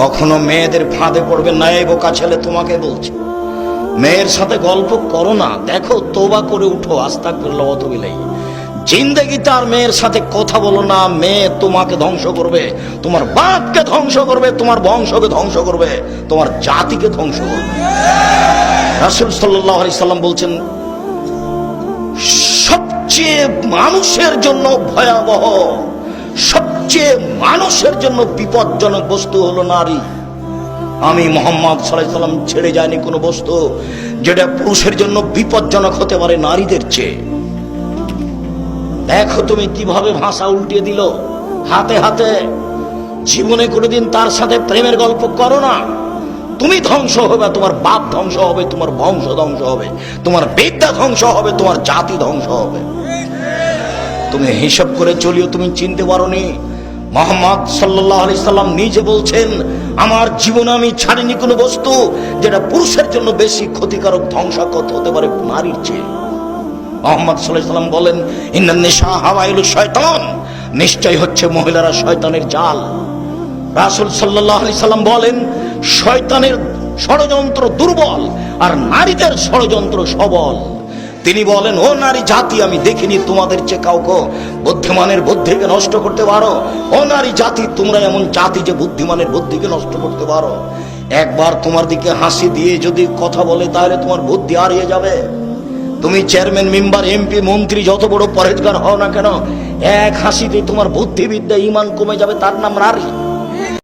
কখনো মেয়েদের ফাঁদে পড়বে না। এই বোকা ছেলে, তোমাকে বলছি, মেয়ের সাথে গল্প করো না। দেখো, তোবা করে উঠো, আস্তাগফিরুল্লাহ ওয়া আতুবু ইলাইহি। জিন্দেগিতে আর মেয়ের সাথে কথা বলো না। মেয়ে তোমাকে ধ্বংস করবে, তোমার বাপকে ধ্বংস করবে, তোমার বংশকে ধ্বংস করবে, তোমার জাতিকে ধ্বংস করবে। রাসূল সাল্লাল্লাহু আলাইহি সাল্লাম বলছেন, সবচেয়ে মানুষের জন্য ভয়াবহ, সবচেয়ে মানুষের জন্য বিপজ্জনক বস্তু হলো নারী। আমি মুহাম্মদ সাল্লাল্লাহু আলাইহি সাল্লাম ছেড়ে যায়নি কোনো বস্তু যেটা পুরুষের জন্য বিপজ্জনক হতে পারে নারীদের চেয়ে। দেখো তুমি কিভাবে ভাষা উল্টিয়ে দিল হাতে হাতে। জীবনে কোনোদিন তার সাথে প্রেমের গল্প করো না। তুমি ধ্বংস হবে, তোমার বাপ ধ্বংস হবে, তোমার বংশ ধ্বংস হবে, তোমার বিদ্যা ধ্বংস হবে, তোমার জাতি ধ্বংস হবে। তুমি হিসাব করে চলিও। তুমি চিনতে পারোনি মুহাম্মদ সাল্লাল্লাহু আলাইহি সাল্লাম নিজে বলছেন, আমার জীবনে আমি ছাড়িনি কোনো বস্তু যেটা পুরুষের জন্য বেশি ক্ষতিকারক, ধ্বংসাত্মক হতে পারে নারীর চেয়ে। মুহাম্মদ সাল্লাল্লাহু আলাইহি সাল্লাম বলেন, ইন্নান নিসা হাওয়াইলুশ শয়তান, নিশ্চয় হচ্ছে মহিলারা শয়তানের জাল। রাসূল সাল্লাল্লাহু আলাইহি সাল্লাম বলেন, শয়তানের ষড়যন্ত্র দুর্বল আর নারীদের ষড়যন্ত্র সবল। তিনি বলেন, ও নারী জাতি, আমি দেখিনি তোমাদের চেয়ে কাউকে বুদ্ধিমানের বুদ্ধিকে নষ্ট করতে পারো। ও নারী জাতি, তোমরা এমন জাতি যে বুদ্ধিমানের বুদ্ধিকে নষ্ট করতে পারো। একবার তোমার দিকে হাসি দিয়ে যদি কথা বলে, তাহলে তোমার বুদ্ধি হারিয়ে যাবে। তুমি চেয়ারম্যান, মেম্বার, এমপি, মন্ত্রী, যত বড় পরেজগার হও না কেন, এক হাসিতে তোমার বুদ্ধিবিদ্যা, ঈমান কমে যাবে। তার নাম নারী।